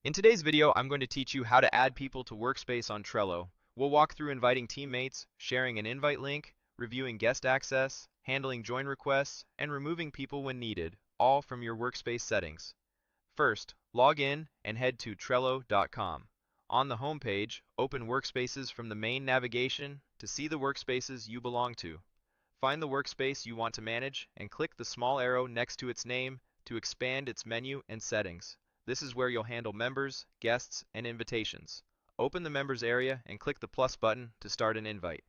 In today's video, I'm going to teach you how to add people to Workspace on Trello. We'll walk through inviting teammates, sharing an invite link, reviewing guest access, handling join requests, and removing people when needed, all from your Workspace settings. First, log in and head to Trello.com. On the home page, open Workspaces from the main navigation to see the workspaces you belong to. Find the workspace you want to manage and click the small arrow next to its name to expand its menu and settings. This is where you'll handle members, guests, and invitations. Open the members area and click the plus button to start an invite.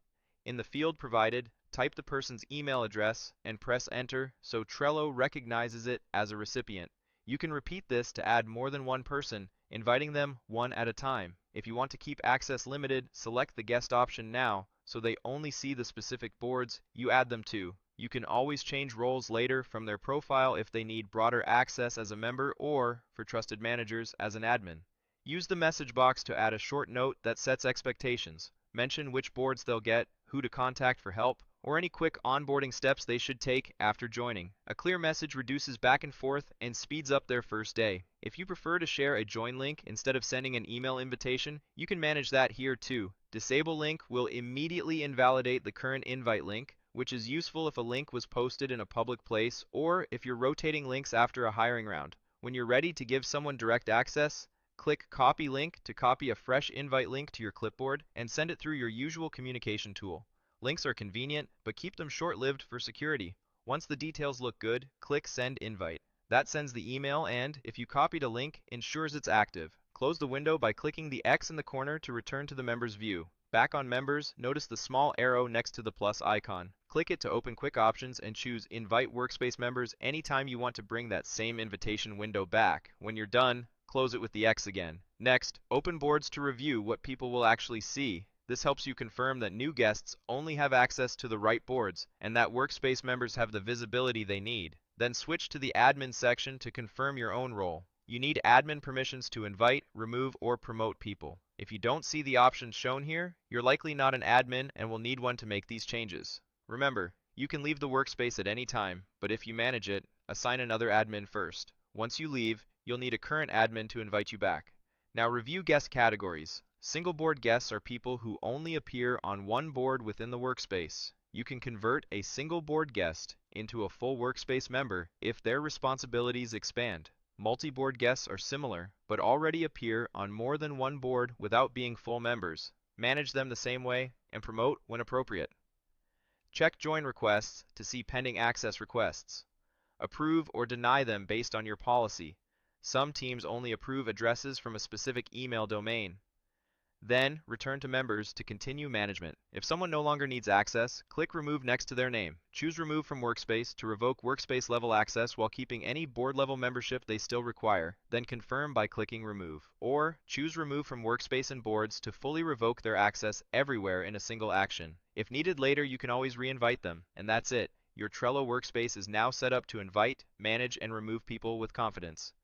In the field provided, type the person's email address and press enter so Trello recognizes it as a recipient. You can repeat this to add more than one person, inviting them one at a time. If you want to keep access limited, select the guest option now so they only see the specific boards you add them to. You can always change roles later from their profile if they need broader access as a member or, for trusted managers, as an admin. Use the message box to add a short note that sets expectations. Mention which boards they'll get, who to contact for help, or any quick onboarding steps they should take after joining. A clear message reduces back and forth and speeds up their first day. If you prefer to share a join link instead of sending an email invitation, you can manage that here too. Disable link will immediately invalidate the current invite link, which is useful if a link was posted in a public place or if you're rotating links after a hiring round. When you're ready to give someone direct access, click Copy Link to copy a fresh invite link to your clipboard and send it through your usual communication tool. Links are convenient, but keep them short-lived for security. Once the details look good, click Send Invite. That sends the email and, if you copied a link, ensures it's active. Close the window by clicking the X in the corner to return to the members view. Back on members, notice the small arrow next to the plus icon. Click it to open quick options and choose Invite Workspace members anytime you want to bring that same invitation window back. When you're done, close it with the X again. Next, open boards to review what people will actually see. This helps you confirm that new guests only have access to the right boards and that Workspace members have the visibility they need. Then switch to the Admin section to confirm your own role. You need admin permissions to invite, remove, or promote people. If you don't see the options shown here, you're likely not an admin and will need one to make these changes. Remember, you can leave the workspace at any time, but if you manage it, assign another admin first. Once you leave, you'll need a current admin to invite you back. Now review guest categories. Single board guests are people who only appear on one board within the workspace. You can convert a single board guest into a full workspace member if their responsibilities expand. Multi-board guests are similar, but already appear on more than one board without being full members. Manage them the same way and promote when appropriate. Check join requests to see pending access requests. Approve or deny them based on your policy. Some teams only approve addresses from a specific email domain. Then, return to members to continue management. If someone no longer needs access, click Remove next to their name. Choose Remove from Workspace to revoke Workspace level access while keeping any board level membership they still require. Then confirm by clicking Remove. Or, choose Remove from Workspace and boards to fully revoke their access everywhere in a single action. If needed later, you can always re-invite them. And that's it. Your Trello workspace is now set up to invite, manage, and remove people with confidence.